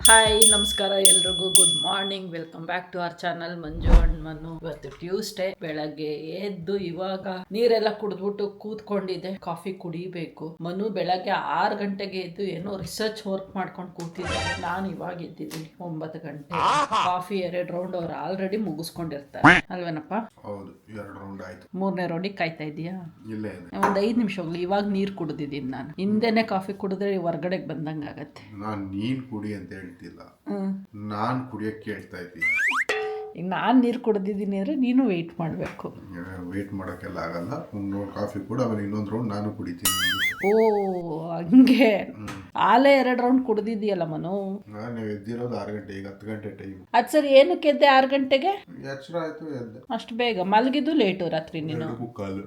Hi ನಮಸ್ಕಾರ ಎಲ್ರಿಗೂ good morning. Welcome back to our channel Manju and Manu. ಇವತ್ತು ಟ್ಯೂಸ್ಡೇ. ಬೆಳಗ್ಗೆ ಎದ್ದು ಇವಾಗ ನೀರೆಲ್ಲ ಕುಡಿದ್ಬಿಟ್ಟು ಕೂತ್ಕೊಂಡಿದ್ದೆ. ಕಾಫಿ ಕುಡಿಬೇಕು. ಮನು ಬೆಳಗ್ಗೆ 6 ಗಂಟೆಗೆ ಎದ್ದು ಏನೋ ರಿಸರ್ಚ್ ವರ್ಕ್ ಮಾಡ್ಕೊಂಡು ಕೂತಿದ್ದೆ. ನಾನು ಇವಾಗ ಎದ್ದಿದ್ದೀನಿ 9 ಗಂಟೆ. ಕಾಫಿ 2 ರೌಂಡ್ ಅವ್ರು ಆಲ್ರೆಡಿ ಮುಗಿಸ್ಕೊಂಡಿರ್ತಾರೆ ಅಲ್ವೇನಪ್ಪ? ಹೌದು, 2 ರೌಂಡ್ ಆಯ್ತು. 3ನೇ ರೌಂಡಿಗೆ ಕಾಯ್ತಾ ಇದೀಯಾ? ಇಲ್ಲ, ಒಂದು 5 ನಿಮಿಷ ಹೋಗ್ಲಿ. ಇವಾಗ ನೀರು ಕುಡಿದಿದ್ದೀನಿ ನಾನು. ಹಿಂದೆನೆ ಕಾಫಿ ಕುಡಿದ್ರೆ ಹೊರ್ಗಡೆಗೆ ಬಂದಂಗೆ ಆಗತ್ತೆ. ನಾನು ನೀನ್ ಕುಡಿ ಅಂತ ಹೇಳ್ತಿಲ್ಲ, ನಾನ್ ಕುಡಿಯಕ್ಕೆ ಕೇಳ್ತಾ ಇದ್ದೀನಿ. ಈಗ ನಾನು ನೀರು ಕುಡಿದಿದ್ದೀನಿ ಅಂದರೆ ನೀನು ವೆಯ್ಟ್ ಮಾಡಬೇಕು. ವೇಟ್ ಮಾಡೋಕ್ಕೆಲ್ಲ ಆಗಲ್ಲ. ಒಂದು ಕಾಫಿ ಕೂಡ ಆಮೇಲೆ ಇನ್ನೊಂದು ರೌಂಡ್ ನಾನು ಕುಡಿತೀನಿ. ಓ ಹಂಗೆ. ಆಲೇ 2 ರೌಂಡ್ ಕುಡ್ದಿದ್ದೀಯಲ್ಲ ಮನು. ನಾನು ಎದ್ದಿರೋದು 6 ಗಂಟೆ, ಈಗ 10 ಗಂಟೆ ಟೈಮ್. ಅದು ಸರಿ, ಏನಕ್ಕೆ ಎದ್ದೆ 6 ಗಂಟೆಗೆ? ಎಚ್ಚರ ಆಯ್ತು, ಎದ್ದೆ. ಅಷ್ಟು ಬೇಗ ಮಲಗಿದ್ದು ಲೇಟು ರಾತ್ರಿ ನೀನು? 2:15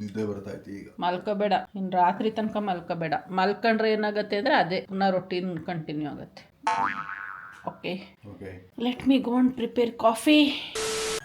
ನಿದ್ದೆ ಬರ್ತಾಯ್ತು. ಈಗ ಮಲ್ಕೋಬೇಡ, ಇನ್ನು ರಾತ್ರಿ ತನಕ ಮಲ್ಕೋಬೇಡ. ಮಲ್ಕೊಂಡ್ರೆ ಏನಾಗುತ್ತೆ ಅಂದರೆ ಅದೇ ಪುನಃ ರೊಟೀನ್ ಕಂಟಿನ್ಯೂ ಆಗುತ್ತೆ. Okay, let me go and prepare coffee.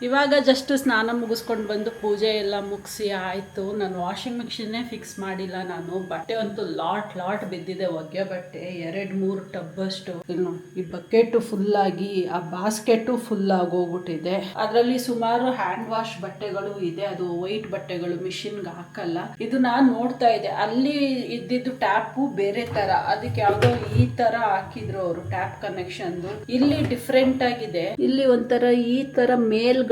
ಇವಾಗ ಜಸ್ಟ್ ಸ್ನಾನ ಮುಗಿಸ್ಕೊಂಡು ಬಂದು ಪೂಜೆ ಎಲ್ಲ ಮುಗಿಸಿ ಆಯಿತು. ನಾನು ವಾಷಿಂಗ್ ಮಿಷಿನ್ನೇ ಫಿಕ್ಸ್ ಮಾಡಿಲ್ಲ. ನಾನು ಬಟ್ಟೆ ಅಂತೂ ಲಾಟ್ ಬಿದ್ದಿದೆ. ಒಗ್ಗೆ ಬಟ್ಟೆ 2-3 ಟಬ್ಬಷ್ಟು. ಇನ್ನು ಈ ಬಕೆಟು ಫುಲ್ಲಾಗಿ, ಆ ಬಾಸ್ಕೆಟು ಫುಲ್ ಆಗೋಗ್ಬಿಟ್ಟಿದೆ. ಅದರಲ್ಲಿ ಸುಮಾರು ಹ್ಯಾಂಡ್ ವಾಶ್ ಬಟ್ಟೆಗಳು ಇದೆ. ಅದು ವೈಟ್ ಬಟ್ಟೆಗಳು, ಮಿಷಿನ್ಗೆ ಹಾಕಲ್ಲ. ಇದು ನಾನು ನೋಡ್ತಾ ಇದ್ದೆ, ಅಲ್ಲಿ ಇದ್ದಿದ್ದು ಟ್ಯಾಪು ಬೇರೆ ಥರ, ಅದಕ್ಕೆ ಯಾವುದೋ ಈ ಥರ ಹಾಕಿದ್ರು ಅವರು ಟ್ಯಾಪ್ ಕನೆಕ್ಷನ್ದು. ಇಲ್ಲಿ ಡಿಫ್ರೆಂಟ್ ಆಗಿದೆ. ಇಲ್ಲಿ ಒಂಥರ ಈ ಥರ ಮೇಲ್ಗಡೆಗಿದೆ.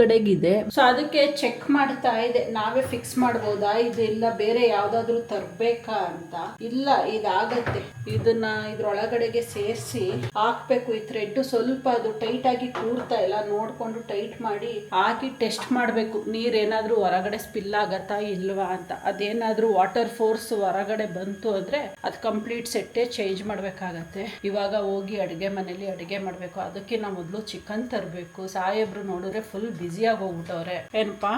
ಸೊ ಅದಕ್ಕೆ ಚೆಕ್ ಮಾಡ್ತಾ ಇದೆ, ನಾವೇ ಫಿಕ್ಸ್ ಮಾಡ್ಬೋದಾ ಇದು, ಇಲ್ಲ ಬೇರೆ ಯಾವ್ದಾದ್ರು ತರ್ಬೇಕಾ ಅಂತ. ಇಲ್ಲ, ಇದಾಗತ್ತೆ. ಇದನ್ನ ಇದ್ರೊಳಗಡೆಗೆ ಸೇರಿಸಿ ಹಾಕ್ಬೇಕು. ಈ ಥ್ರೆಡ್ ಸ್ವಲ್ಪ ಅದು ಟೈಟ್ ಆಗಿ ಕೂರ್ತಾ ಇಲ್ಲ, ನೋಡ್ಕೊಂಡು ಟೈಟ್ ಮಾಡಿ ಹಾಕಿ ಟೆಸ್ಟ್ ಮಾಡಬೇಕು. ನೀರೇನಾದ್ರೂ ಹೊರಗಡೆ ಸ್ಪಿಲ್ ಆಗತ್ತಾ ಇಲ್ವಾ ಅಂತ. ಅದೇನಾದ್ರೂ ವಾಟರ್ ಫೋರ್ಸ್ ಹೊರಗಡೆ ಬಂತು ಅಂದ್ರೆ ಅದು ಕಂಪ್ಲೀಟ್ ಸೆಟ್ಟೇ ಚೇಂಜ್ ಮಾಡ್ಬೇಕಾಗತ್ತೆ. ಇವಾಗ ಹೋಗಿ ಅಡುಗೆ ಮನೇಲಿ ಅಡುಗೆ ಮಾಡಬೇಕು. ಅದಕ್ಕೆ ನಾವು ಮೊದಲು ಚಿಕನ್ ತರಬೇಕು. ಸಾಹೇಬ್ರು ನೋಡಿದ್ರೆ ಫುಲ್ ಬ್ಯುಸಿಯಾಗಿ ಹೋಗ್ಬಿಟ್ಟವ್ರೆ. ಏನಪ್ಪಾ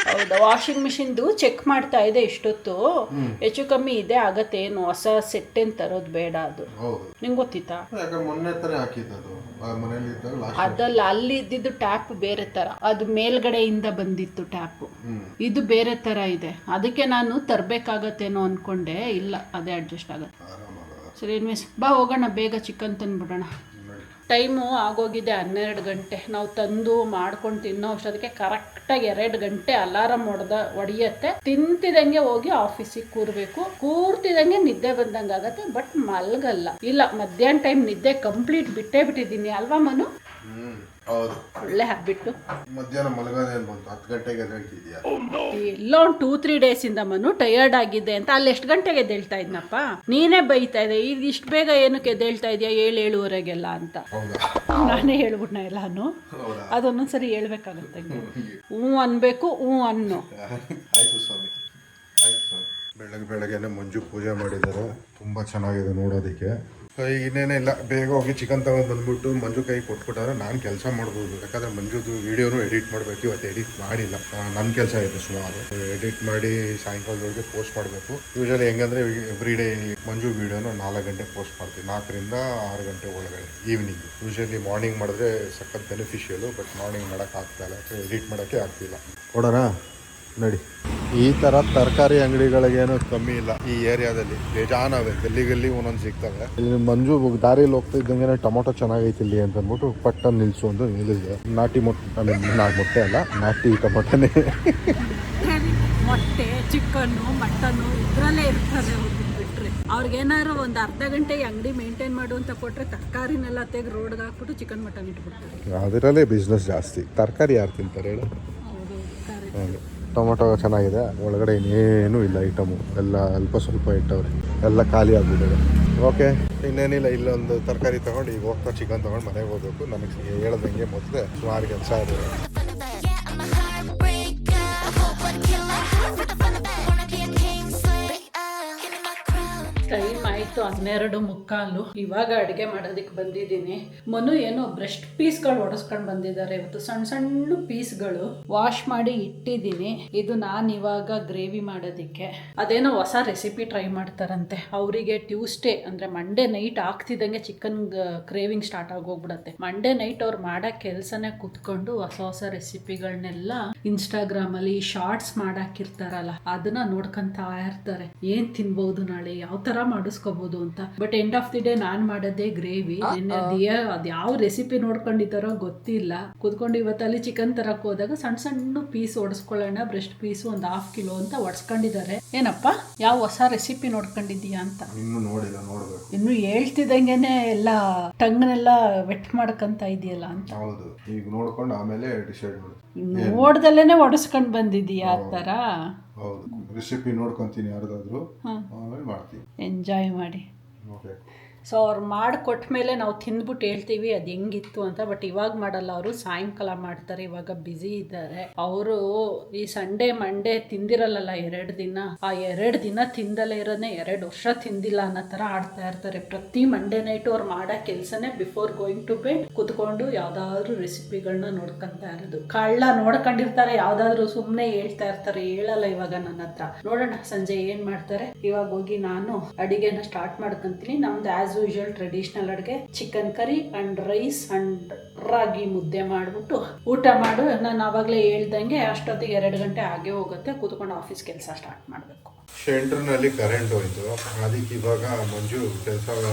ಹೌದಾ? ವಾಷಿಂಗ್ ಮಿಷಿನ್ದು ಚೆಕ್ ಮಾಡ್ತಾ ಇದೆ ಇಷ್ಟೊತ್ತು. ಹೆಚ್ಚು ಕಮ್ಮಿ ಇದೆ ಆಗತ್ತೆ, ಏನು ಹೊಸ ಸೆಟ್ ಏನ್ ತರೋದು ಬೇಡ. ಅದು ನಿಂಗೆ ಗೊತ್ತಿತ್ತಾ? ಅದಲ್ಲ, ಅಲ್ಲಿ ಇದ್ದಿದ್ದು ಟ್ಯಾಪ್ ಬೇರೆ ತರ, ಅದು ಮೇಲ್ಗಡೆಯಿಂದ ಬಂದಿತ್ತು ಟ್ಯಾಪ್. ಇದು ಬೇರೆ ತರ ಇದೆ. ಅದಕ್ಕೆ ನಾನು ತರ್ಬೇಕಾಗತ್ತೇನೋ ಅನ್ಕೊಂಡೆ. ಇಲ್ಲ, ಅದೇ ಅಡ್ಜಸ್ಟ್ ಆಗತ್ತೆ. ಸರಿ ಮಿಸ್, ಬಾ ಹೋಗೋಣ, ಬೇಗ ಚಿಕನ್ ತಂದ್ಬಿಡೋಣ. ಟೈಮು ಆಗೋಗಿದೆ 12 ಗಂಟೆ. ನಾವು ತಂದು ಮಾಡ್ಕೊಂಡು ತಿನ್ನೋ ಅಷ್ಟೊತ್ತಿಗೆ ಕರೆಕ್ಟಾಗಿ 2 ಗಂಟೆ ಅಲಾರಾಮ್ ಹೊಡೆಯತ್ತೆ. ತಿಂತಿದಂಗೆ ಹೋಗಿ ಆಫೀಸಿಗೆ ಕೂರ್ತಿದಂಗೆ ನಿದ್ದೆ ಬಂದಂಗೆ ಆಗತ್ತೆ. ಬಟ್ ಮಲ್ಗಲ್ಲ. ಇಲ್ಲ, ಮಧ್ಯಾಹ್ನ ಟೈಮ್ ನಿದ್ದೆ ಕಂಪ್ಲೀಟ್ ಬಿಟ್ಟಿದ್ದೀನಿ ಅಲ್ವಾ ಮನು? ಹೌದು, ಒಳ್ಳೆ ಹ್ಯಾಬಿಟ್ಟು. ಮಧ್ಯಾಹ್ನ ಮಲಗೋದೇನು ಬಂತು, 10 ಗಂಟೆಗೆ ಎದ್ದೇಳ್ತಿದ್ಯಾ? ಎಲ್ಲೋ ಒಂದು 2-3 ಡೇಸಿಂದ ಮನು ಟಯರ್ಡ್ ಆಗಿದೆ ಅಂತ. ಅಲ್ಲಿ ಎಷ್ಟು ಗಂಟೆಗೆ ಎದ್ದೇಳ್ತಾ ಇದ್ನಪ್ಪ? ನೀನೇ ಬೈತಾ ಇದೆ, ಇದು ಇಷ್ಟು ಬೇಗ ಏನಕ್ಕೆ ಎದ್ದೇಳ್ತಾ ಇದೆಯಾ 7-7:30 ಅಂತ. ನಾನೇ ಹೇಳ್ಬಿಟ್ನ ಎಲ್ಲಾನು. ಅದೊಂದೊಂದ್ಸರಿ ಹೇಳ್ಬೇಕಾಗತ್ತೆ. ಹ್ಞೂ ಅನ್ಬೇಕು, ಹ್ಞೂ ಅನ್ನು. ಆಯ್ತು ಸ್ವಾಮಿ, ಆಯ್ತು ಸ್ವಾಮಿ. ಬೆಳಗ್ಗೆನೆ ಮಂಜು ಪೂಜೆ ಮಾಡಿದ್ದಾರೆ. ತುಂಬ ಚೆನ್ನಾಗಿದೆ ನೋಡೋದಕ್ಕೆ. ಈಗ ಇನ್ನೇನೇ ಇಲ್ಲ, ಬೇಗ ಹೋಗಿ ಚಿಕನ್ ತಗೊಂಡು ಬಂದ್ಬಿಟ್ಟು ಮಂಜು ಕೈ ಕೊಟ್ಬಿಟ್ಟಾರೆ. ನಾನು ಕೆಲಸ ಮಾಡ್ಬೋದು. ಯಾಕಂದರೆ ಮಂಜುದು ವೀಡಿಯೋನು ಎಡಿಟ್ ಮಾಡಬೇಕು. ಇವತ್ತು ಎಡಿಟ್ ಮಾಡಿಲ್ಲ, ನನ್ನ ಕೆಲಸ ಇದೆ ಸುಮಾರು. ಎಡಿಟ್ ಮಾಡಿ ಸಾಯಂಕಾಲದೊಳಗೆ ಪೋಸ್ಟ್ ಮಾಡಬೇಕು. ಯೂಶಲಿ ಹೆಂಗಂದರೆ ಎವ್ರಿ ಡೇ ಮಂಜು ವೀಡಿಯೋನು 4 ಗಂಟೆ ಪೋಸ್ಟ್ ಮಾಡ್ತೀನಿ, 4ರಿಂದ 6 ಗಂಟೆ ಒಳಗಡೆ ಈವ್ನಿಂಗ್. ಯೂಶಲಿ ಮಾರ್ನಿಂಗ್ ಮಾಡಿದ್ರೆ ಸಖತ್ ಬೆನಿಫಿಷಿಯಲು. ಬಟ್ ಮಾರ್ನಿಂಗ್ ಮಾಡೋಕ್ಕಾಗ್ತಾಯಿಲ್ಲ, ಎಡಿಟ್ ಮಾಡೋಕ್ಕೆ ಆಗ್ತಿಲ್ಲ. ಕೊಡೋಣ ನೋಡಿ. ಈ ಥರ ತರಕಾರಿ ಅಂಗಡಿಗಳಿಗೇನು ಕಮ್ಮಿ ಇಲ್ಲ ಈ ಏರಿಯಾದಲ್ಲಿ. ಬೇಜಾನವೆ, ಗಲ್ಲಿ ಒಂದೊಂದು ಸಿಗ್ತವೆ. ಇಲ್ಲಿ ಮಂಜು ದಾರಿಯಲ್ಲಿ ಹೋಗ್ತಾ ಇದ್ದಂಗೆ ಟೊಮೊಟೊ ಚೆನ್ನಾಗೈತಿ ಇಲ್ಲಿ ಅಂತ ಅಂದ್ಬಿಟ್ಟು ಪಟ್ಟನ್ನು ನಿಲ್ಲಿಸು ಅಂತ ನಿಲ್ಲಿಸಿದೆ. ನಾಟಿ ಮೊಟ್ಟೆ ಅಲ್ಲ, ನಾಟಿ ಟೊಮೊಟೊನೇ. ಮೊಟ್ಟೆ, ಚಿಕನ್ನು, ಮಟನ್ನು ಇದರಲ್ಲೇ ಇರ್ತದೆ. ಬಿಟ್ಟರೆ ಅವ್ರಿಗೇನಾದ್ರು ಒಂದು ಅರ್ಧ ಗಂಟೆಗೆ ಅಂಗಡಿ ಮೇಂಟೈನ್ ಮಾಡು ಅಂತ ಕೊಟ್ಟರೆ ತರಕಾರಿನೆಲ್ಲ ತೆಗೆದು ರೋಡ್ಗೆ ಹಾಕ್ಬಿಟ್ಟು ಚಿಕನ್ ಮಟನ್ ಇಟ್ಬಿಡ್ತಾರೆ. ಅದರಲ್ಲೇ ಬಿಸ್ನೆಸ್ ಜಾಸ್ತಿ. ತರಕಾರಿ ಯಾರು ತಿಂತಾರೆ ಹೇಳು? ಹೌದು. ಟೊಮೊಟೊ ಚೆನ್ನಾಗಿದೆ, ಒಳಗಡೆ ಇನ್ನೇನೂ ಇಲ್ಲ ಐಟಮು, ಎಲ್ಲ ಅಲ್ಪ ಸ್ವಲ್ಪ ಇಟ್ಟವ್ರೆ, ಎಲ್ಲ ಖಾಲಿ ಆಗಿಬಿಟ್ಟಿದೆ. ಓಕೆ, ಇನ್ನೇನಿಲ್ಲ. ಇಲ್ಲೊಂದು ತರಕಾರಿ ತೊಗೊಂಡು ಈಗ ಹೋಗ್ತಾ ಚಿಕನ್ ತೊಗೊಂಡು ಮನೆಗೆ ಹೋಗ್ಬೇಕು. ನನಗೆ ಹೇಳ್ದಂಗೆ ಮೊದಲೇ ಸುಮಾರು ಕೆಲಸ ಇದೆ. ಟೈಮ್ ಆಯಿತು 12:15. ಇವಾಗ ಅಡುಗೆ ಮಾಡೋದಕ್ಕೆ ಬಂದಿದ್ದೀನಿ. ಮನು ಏನೋ ಬ್ರೆಸ್ಟ್ ಪೀಸ್ಗಳು ಹೊಡೆಸ್ಕೊಂಡು ಬಂದಿದ್ದಾರೆ ಇವತ್ತು. ಸಣ್ಣ ಸಣ್ಣ ಪೀಸ್ಗಳು ವಾಶ್ ಮಾಡಿ ಇಟ್ಟಿದ್ದೀನಿ. ಇದು ನಾನು ಇವಾಗ ಗ್ರೇವಿ ಮಾಡೋದಕ್ಕೆ. ಅದೇನೋ ಹೊಸ ರೆಸಿಪಿ ಟ್ರೈ ಮಾಡ್ತಾರಂತೆ ಅವರಿಗೆ. ಟ್ಯೂಸ್ಡೇ ಅಂದರೆ ಮಂಡೇ ನೈಟ್ ಆಗ್ತಿದ್ದಂಗೆ ಚಿಕನ್ ಕ್ರೇವಿಂಗ್ ಸ್ಟಾರ್ಟ್ ಆಗೋಗ್ಬಿಡತ್ತೆ. ಮಂಡೇ ನೈಟ್ ಅವ್ರು ಮಾಡೋ ಕೆಲಸನೇ ಕುತ್ಕೊಂಡು ಹೊಸ ರೆಸಿಪಿಗಳನ್ನೆಲ್ಲ ಇನ್ಸ್ಟಾಗ್ರಾಮಲ್ಲಿ ಶಾರ್ಟ್ಸ್ ಮಾಡಾಕಿರ್ತಾರಲ್ಲ, ಅದನ್ನ ನೋಡ್ಕೊಂತ ಇರ್ತಾರೆ. ಏನು ತಿನ್ಬೋದು ನಾಳೆ, ಯಾವ ಥರ ಮಾಡಿಸ್ಕೋಬೋದು ಮಾಡ್ಬೋದು ಅಂತ. But end of the day ನಾನ್ ಮಾಡೋದೇ ಗ್ರೇವಿ. ಅದ್ ಯಾವ ರೆಸಿಪಿ ನೋಡ್ಕೊಂಡಿದ್ದಾರೋ ಗೊತ್ತಿಲ್ಲ. ಕೂತ್ಕೊಂಡು ಇವತ್ತಲ್ಲಿ ಚಿಕನ್ ತರಕ್ ಹೋದಾಗ ಸಣ್ಣ ಸಣ್ಣ ಪೀಸ್ ಒಡಿಸ್ಕೊಳ್ಳೋಣ, ಬ್ರೆಸ್ಟ್ ಪೀಸ್ ಒಂದು 1/2 ಕಿಲೋ ಅಂತ ಒಡ್ಸ್ಕೊಂಡಿದ್ದಾರೆ. ಏನಪ್ಪ ಯಾವ ಹೊಸ ರೆಸಿಪಿ ನೋಡ್ಕೊಂಡಿದೀಯಾ ಅಂತ? ಇನ್ನು ನೋಡಿಲ್ಲ, ನೋಡ್ಬೇಕು. ಇನ್ನು ಹೇಳ್ತಿದಂಗೆನೆ ಎಲ್ಲ ಟಂಗ್ನೆಲ್ಲ ವೆಟ್ ಮಾಡ್ಕಂತ ಇದೆಯಲ್ಲ ಅಂತ. ಹೌದು, ಈಗ ನೋಡ್ಕೊಂಡು ಆಮೇಲೆ ಡಿಸೈಡ್ ಮಾಡಿ. ನೋಡ್ದಲ್ಲೇನೆ ಒಡಿಸ್ಕೊಂಡ್ ಬಂದಿದೀಯಾ ಆ ತರ? ಹೌದು, ರೆಸಿಪಿ ನೋಡ್ಕೊಂತೀನಿ ಯಾರ್ದಾದ್ರು, ಆಮೇಲೆ ಮಾಡ್ತೀನಿ. ಎಂಜಾಯ್ ಮಾಡಿ. ಓಕೆ. ಸೊ ಅವ್ರು ಮಾಡಿಕೊಟ್ಮೇಲೆ ನಾವು ತಿಂದ್ಬಿಟ್ಟು ಹೇಳ್ತೀವಿ ಅದು ಹೆಂಗಿತ್ತು ಅಂತ. ಬಟ್ ಇವಾಗ ಮಾಡಲ್ಲ, ಅವರು ಸಾಯಂಕಾಲ ಮಾಡ್ತಾರೆ. ಇವಾಗ ಬ್ಯುಸಿ ಇದ್ದಾರೆ ಅವರು. ಈ ಸಂಡೇ ಮಂಡೇ ತಿಂದಿರಲ್ಲ 2 ದಿನ. ಆ 2 ದಿನ ತಿಂದಲೇ ಇರೋದನ್ನೇ 2 ವರ್ಷ ತಿಂದಿಲ್ಲ ಅನ್ನೋ ಥರ ಆಡ್ತಾ ಇರ್ತಾರೆ. ಪ್ರತಿ ಮಂಡೇ ನೈಟು ಅವ್ರು ಮಾಡೋ ಕೆಲಸನೇ ಬಿಫೋರ್ ಗೋಯಿಂಗ್ ಟು ಬೆಡ್ ಕುತ್ಕೊಂಡು ಯಾವ್ದಾದ್ರು ರೆಸಿಪಿಗಳನ್ನ ನೋಡ್ಕೊಂತ ಇರೋದು. ಕಳ್ಳ ನೋಡ್ಕೊಂಡಿರ್ತಾರೆ, ಯಾವ್ದಾದ್ರು ಸುಮ್ಮನೆ ಹೇಳ್ತಾ ಇರ್ತಾರೆ. ಹೇಳಲ್ಲ ಇವಾಗ ನನ್ನ ಹತ್ರ. ನೋಡೋಣ ಸಂಜೆ ಏನ್ ಮಾಡ್ತಾರೆ. ಇವಾಗ ಹೋಗಿ ನಾನು ಅಡಿಗೆನ ಸ್ಟಾರ್ಟ್ ಮಾಡ್ಕೊಂತೀನಿ. ನಮ್ದು ಆಸ್ ಯೂಶುವಲ್ ಟ್ರೆಡಿಷನಲ್ ಅಡುಗೆ chicken curry and rice and ragi mudde ಮಾಡಿಬಿಟ್ಟು ಊಟ ಮಾಡು. ನಾನು ಆವಾಗಲೇ ಹೇಳ್ದಂಗೆ ಅಷ್ಟೊತ್ತಿಗೆ 2 ಗಂಟೆ ಆಗೇ ಹೋಗುತ್ತೆ. ಕೂತ್ಕೊಂಡು ಆಫೀಸ್ ಕೆಲಸ ಸ್ಟಾರ್ಟ್ ಮಾಡಬೇಕು. ಸೆಂಟ್ರ್ನಲ್ಲಿ ಕರೆಂಟ್ ಹೋಯ್ತು, ಅದಕ್ಕೆ ಇವಾಗ ಮಂಜು ಕೆಲಸ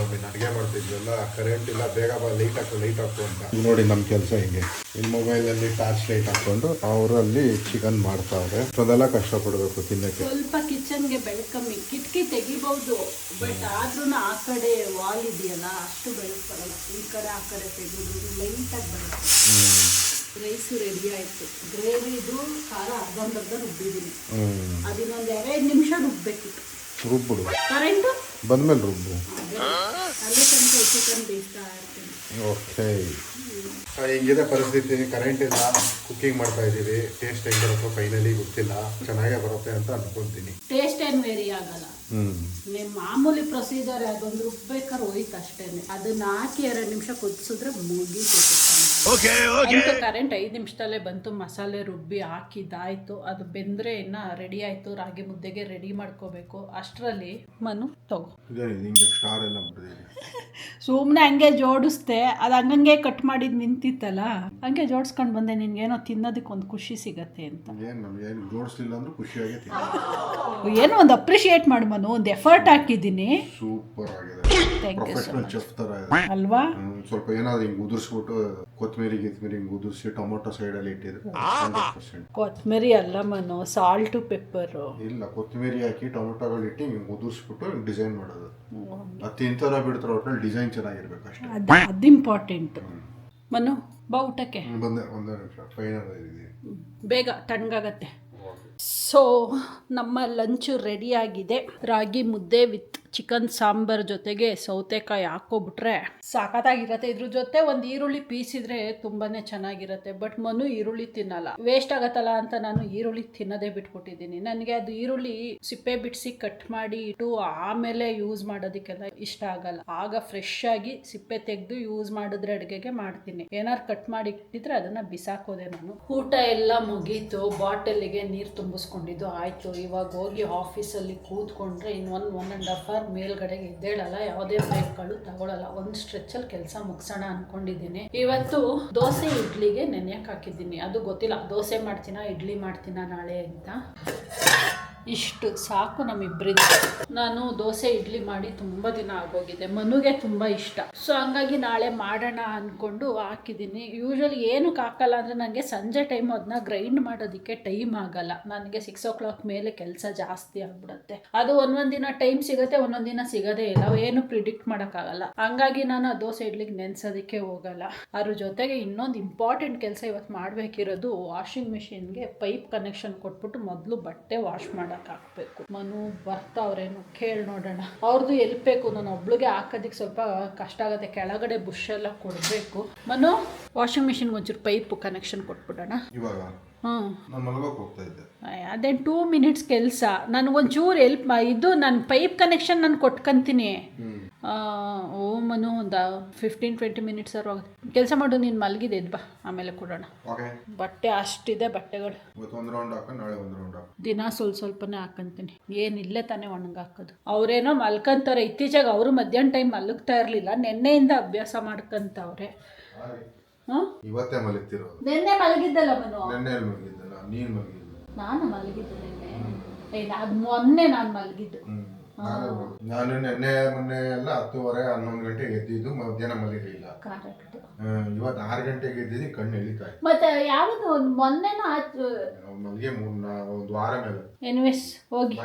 ಅಡುಗೆ ಮಾಡ್ತಿದ್ವಲ್ಲ, ಕರೆಂಟ್ ಇಲ್ಲ, ಬೇಗ ಬಾ, ಲೈಟ್ ಹಾಕು ಅಂತ. ನೋಡಿ ನಮ್ಮ ಕೆಲಸ ಹಿಂಗೆ, ಇನ್ನು ಮೊಬೈಲಲ್ಲಿ ಟಾರ್ಚ್ ಲೈಟ್ ಹಾಕೊಂಡು ಅವರಲ್ಲಿ ಚಿಕನ್ ಮಾಡ್ತಾವ್ರೆ. ಅದೆಲ್ಲ ಕಷ್ಟಪಡಬೇಕು ತಿನ್ನಕ್ಕೆ. ಸ್ವಲ್ಪ ಕಿಚನ್ಗೆ ಬೆಳಕಮ್ಮಿ, ಕಿಟಕಿ ತೆಗಿಬಹುದು, ಬಟ್ ಆದ್ರೂ ಆ ಕಡೆ ವಾಲ್ ಇದೆಯಲ್ಲ ಅಷ್ಟು ಬೆಳಕು ಬರಲ್ಲ. ಈ ಕಡೆ ಆ ಕಡೆ ತೆಗೆದು ಲೈಟಾಗಿ ಬರುತ್ತೆ. ರೈಸು ರೆಡಿ ಆಯ್ತು. ಗ್ರೇವಿದು ಖಾರ ಅರ್ಧ ರುಬ್ಬಿದ್ದೀನಿ. ಅದಿನ್ನೊಂದು 2 ನಿಮಿಷ ರುಬ್ಬೇಕಿತ್ತು. ರುಬ್ಬಿಡು, ಕರೆಂಟು ಬಂದ್ಮೇಲೆ ರುಬ್ಬು. ಅಲ್ಲೇ ತನಕ ಚಿಕನ್ ಬೇಯಿಸ್ತಾ ಇರ್ತೀನಿ. ಓಕೆ, ಹಿಂಗಿದೆ ಪರಿಸ್ಥಿತಿ. ಕರೆಂಟ್ ಇಲ್ಲ, ಕುಕ್ಕಿಂಗ್ ಮಾಡ್ತಾ ಇದ್ದೀವಿ. ಟೇಸ್ಟ್ ಹೆಂಗೆ ಬರುತ್ತೋ ಫೈನಲಿ ಗೊತ್ತಿಲ್ಲ. ಚೆನ್ನಾಗೇ ಬರುತ್ತೆ ಅಂತ ಅನ್ಕೊಂತೀನಿ. ಟೇಸ್ಟ್ ಏನು ವೇರಿ ಆಗಲ್ಲ. ನಿಮ್ಮ ಮಾಮೂಲಿ ಪ್ರೊಸೀಜರ್ ಅದೊಂದು ರುಬ್ಬೇಕಾದ್ರೆ ಹೋಯ್ತು ಅಷ್ಟೇನೆ. ಅದನ್ನ ಹಾಕಿ 2 ನಿಮಿಷ ಕುದಿಸಿದ್ರೆ ಮುಗೀತು. ಕರೆಂಟ್ 5 ನಿಮಿಷದಲ್ಲೇ ಬಂತು. ಮಸಾಲೆ ರುಬ್ಬಿ ಹಾಕಿದ್ದಾಯ್ತು. ಅದು ಬೆಂದ್ರೆ ಇನ್ನ ರೆಡಿ ಆಯ್ತು. ರಾಗಿ ಮುದ್ದೆಗೆ ರೆಡಿ ಮಾಡ್ಕೋಬೇಕು. ಅಷ್ಟರಲ್ಲಿ ಮನು ತಗೋ. ಸುಮ್ಮನೆ ಹಂಗೆ ಜೋಡಿಸ್ದೆ. ಅದು ಹಂಗಂಗೆ ಕಟ್ ಮಾಡಿದ್ ನಿಂತಿತ್ತಲ್ಲ, ಹಂಗೆ ಜೋಡಿಸ್ಕೊಂಡು ಬಂದೆ. ನಿನ್ಗೇನೋ ತಿನ್ನೋದಕ್ಕೆ ಒಂದು ಖುಷಿ ಸಿಗತ್ತೆ ಅಂತ. ಏನೋ ಒಂದು ಅಪ್ರಿಶಿಯೇಟ್ ಮಾಡಿ ಮನು. ಒಂದು ಎಫರ್ಟ್ ಹಾಕಿದ್ದೀನಿ. ಸೂಪರ್ ಆಗಿದೆ, thank you so much. Chef ತರ ಅಲ್ವಾ? ಸ್ವಲ್ಪ ಏನಾದ್ರು ಹಿಂಗೆ ಉದುರಿಸ್ಬಿಟ್ಟು ಕೊತ್ತಂಬರಿ ಹಿಂಗೆ ಉದುರಿಸಿ ಟೊಮೊಟೊ ಸೈಡಲ್ಲಿ ಇಟ್ಟಿದ್ರೆ 100%. ಕೊತ್ತಂಬರಿ ಅಲ್ಲ ಮನು, ಸಾಲ್ಟು ಪೆಪ್ಪರು. ಇಲ್ಲ, ಕೊತ್ತಂಬರಿ ಹಾಕಿ ಟೊಮೊಟೊಗಳು ಇಟ್ಟು ಹಿಂಗೆ ಉದುರಿಸ್ಬಿಟ್ಟು ಡಿಸೈನ್ ಮಾಡೋದು. ಅದು ತಿಂತಾರ ಬಿಡ್ತಾರ, ಒಟ್ಟಲ್ಲಿ ಡಿಸೈನ್ ಚೆನ್ನಾಗಿರ್ಬೇಕು ಅಷ್ಟೇ. ಅದು ಇಂಪಾರ್ಟೆಂಟ್. ಮನು ಬಾ ಊಟಕ್ಕೆ. ಒಂದೇ ನಿಮಿಷ, ಫೈನಲ್ ಇದೆ, ಬೇಗ ತಣ್ಣಗಾಗತ್ತೆ. ಸೊ ನಮ್ಮ ಲಂಚು ರೆಡಿ ಆಗಿದೆ. ರಾಗಿ ಮುದ್ದೆ ವಿತ್ ಚಿಕನ್ ಸಾಂಬಾರ್ ಜೊತೆಗೆ ಸೌತೆಕಾಯಿ ಹಾಕೋಬಿಟ್ರೆ ಸಾಕತ್ತಾಗಿರತ್ತೆ. ಇದ್ರ ಜೊತೆ ಒಂದು ಈರುಳ್ಳಿ ಪೀಸ್ ಇದ್ರೆ ತುಂಬಾನೇ ಚೆನ್ನಾಗಿರತ್ತೆ. ಬಟ್ ಮನು ಈರುಳ್ಳಿ ತಿನ್ನಲ್ಲ, ವೇಸ್ಟ್ ಆಗತ್ತಲ್ಲ ಅಂತ ನಾನು ಈರುಳ್ಳಿ ತಿನ್ನೋದೇ ಬಿಟ್ಬಿಟ್ಟಿದ್ದೀನಿ. ನನಗೆ ಅದು ಈರುಳ್ಳಿ ಸಿಪ್ಪೆ ಬಿಡಿಸಿ ಕಟ್ ಮಾಡಿ ಇಟ್ಟು ಆಮೇಲೆ ಯೂಸ್ ಮಾಡೋದಕ್ಕೆಲ್ಲ ಇಷ್ಟ ಆಗಲ್ಲ. ಆಗ ಫ್ರೆಶ್ ಆಗಿ ಸಿಪ್ಪೆ ತೆಗೆದು ಯೂಸ್ ಮಾಡಿದ್ರೆ ಅಡುಗೆಗೆ ಮಾಡ್ತೀನಿ. ಏನಾರು ಕಟ್ ಮಾಡಿ ಇಟ್ಟಿದ್ರೆ ಅದನ್ನ ಬಿಸಾಕೋದೆ ನಾನು. ಊಟ ಎಲ್ಲ ಮುಗೀತು. ಬಾಟಲಿಗೆ ನೀರು ತುಂಬಿಸ್ಕೊಂಡಿದ್ದು ಆಯ್ತು. ಇವಾಗ ಹೋಗಿ ಆಫೀಸಲ್ಲಿ ಕೂತ್ಕೊಂಡ್ರೆ ಇನ್ನು 1.5 ಅವರ್ ಮೇಲ್ಗಡೆಗೆ ಎದ್ದೇಳಲ್ಲ. ಯಾವುದೇ ಬ್ರೇಕ್ಗಳು ತಗೊಳ್ಳಲ್ಲ. ಒಂದು ಸ್ಟ್ರೆಚಲ್ಲಿ ಕೆಲಸ ಮುಗಿಸೋಣ ಅನ್ಕೊಂಡಿದ್ದೀನಿ. ಇವತ್ತು ದೋಸೆ ಇಡ್ಲಿಗೆ ನೆನೆಯಕ್ಕೆ ಹಾಕಿದ್ದೀನಿ. ಅದು ಗೊತ್ತಿಲ್ಲ ದೋಸೆ ಮಾಡ್ತೀನಾ ಇಡ್ಲಿ ಮಾಡ್ತೀನಾ ನಾಳೆ ಅಂತ. ಇಷ್ಟು ಸಾಕು ನಮ್ಮಿಬ್ಬರಿಂದ. ನಾನು ದೋಸೆ ಇಡ್ಲಿ ಮಾಡಿ ತುಂಬ ದಿನ ಆಗೋಗಿದೆ. ಮನುಗೆ ತುಂಬ ಇಷ್ಟ. ಸೊ ಹಂಗಾಗಿ ನಾಳೆ ಮಾಡೋಣ ಅಂದ್ಕೊಂಡು ಹಾಕಿದ್ದೀನಿ. ಯೂಶ್ವಲಿ ಏನಕ್ಕೆ ಹಾಕಲ್ಲ ಅಂದರೆ ನನಗೆ ಸಂಜೆ ಟೈಮು ಅದನ್ನ ಗ್ರೈಂಡ್ ಮಾಡೋದಕ್ಕೆ ಟೈಮ್ ಆಗಲ್ಲ. ನನಗೆ 6 o'clock ಮೇಲೆ ಕೆಲಸ ಜಾಸ್ತಿ ಆಗಿಬಿಡುತ್ತೆ. ಅದು ಒಂದೊಂದು ದಿನ ಟೈಮ್ ಸಿಗುತ್ತೆ, ಒಂದೊಂದು ದಿನ ಸಿಗೋದೇ ಇಲ್ಲ. ಏನು ಪ್ರಿಡಿಕ್ಟ್ ಮಾಡೋಕ್ಕಾಗಲ್ಲ. ಹಂಗಾಗಿ ನಾನು ಆ ದೋಸೆ ಇಡ್ಲಿಗೆ ನೆನೆಸೋದಕ್ಕೆ ಹೋಗಲ್ಲ. ಅದ್ರ ಜೊತೆಗೆ ಇನ್ನೊಂದು ಇಂಪಾರ್ಟೆಂಟ್ ಕೆಲಸ ಇವತ್ತು ಮಾಡಬೇಕಿರೋದು, ವಾಷಿಂಗ್ ಮಿಷಿನ್ಗೆ ಪೈಪ್ ಕನೆಕ್ಷನ್ ಕೊಟ್ಬಿಟ್ಟು ಮೊದಲು ಬಟ್ಟೆ ವಾಶ್ ಮಾಡೋಕೆ ಹಾಕ್ಬೇಕು. ಮನು ಬರ್ತಾವ್ರೇನು ಕೇಳಿ ನೋಡೋಣ. ಅವ್ರದ್ದು ಎಲ್ಬೇಕು, ನಾನು ಒಬ್ಳಿಗೆ ಹಾಕೋದಕ್ಕೆ ಸ್ವಲ್ಪ ಕಷ್ಟ ಆಗುತ್ತೆ. ಕೆಳಗಡೆ ಬುಷ್ ಎಲ್ಲ ಕೊಡಬೇಕು. ಮನು ವಾಷಿಂಗ್ ಮಿಷಿನ್ಗೆ ಒಂಚೂರು ಪೈಪ್ ಕನೆಕ್ಷನ್ ಕೊಟ್ಬಿಡೋಣ. ಅದೇನು 2 minutes ಕೆಲಸ. ನನಗೊಂಚೂರು ಹೆಲ್ಪ್ ಇದು ನನ್ನ ಪೈಪ್ ಕನೆಕ್ಷನ್ ನಾನು ಕೊಟ್ಕೊಂತೀನಿ. ಓ ಮನು ಒಂದು 15-20 minutes ಕೆಲಸ ಮಾಡು. ನೀನು ಮಲಗಿದೆ ಬಾ, ಆಮೇಲೆ ಕೊಡೋಣ. ಬಟ್ಟೆ ಅಷ್ಟಿದೆ ಬಟ್ಟೆಗಳು. ದಿನ ಸ್ವಲ್ಪನೇ ಹಾಕೊಂತೀನಿ. ಏನಿಲ್ಲೇ ತಾನೇ ಒಣಗಿ ಹಾಕೋದು. ಅವರೇನೋ ಮಲ್ಕೊಂತಾರೆ. ಇತ್ತೀಚೆಗೆ ಅವರು ಮಧ್ಯಾಹ್ನ ಟೈಮ್ ಮಲಗ್ತಾ ಇರಲಿಲ್ಲ. ನೆನ್ನೆಯಿಂದ ಅಭ್ಯಾಸ ಮಾಡ್ಕೊಂತವ್ರೆ. ಇವತ್ತೇ ಮಲಗ್ತಿರೋದು. ನೆನ್ನೆ ಮಲಗಿದ್ದಲ್ಲ ಮನು. ನೀನು ಮಲಗಿದ್ದ. ನಾನು ಮಲಗಿದ್ದು ನೆನ್ನೆ. ಅದು ಮೊನ್ನೆ ನಾನು ಮಲಗಿದ್ದು. ನಾನು ನೆನ್ನೆ ಮೊನ್ನೆ ಎಲ್ಲ 10:30 11 ಗಂಟೆಗೆ ಎದ್ದಿದ್ದು, ಮಧ್ಯಾಹ್ನ ಮಲಗಿರಲಿಲ್ಲ. ಇವತ್ತು 6 ಗಂಟೆಗೆ ಎದ್ದಿದ್ದು, ಕಣ್ಣು ಎಳಿತಾ ಇತ್ತು. ಮತ್ತೆ ಯಾವುದು ಮೊನ್ನೆನ ಮಲ್ಗೆ ಒಂದು ವಾರ ಮೇಲೆ. ಎನಿವೇಸ್ ಹೋಗಿ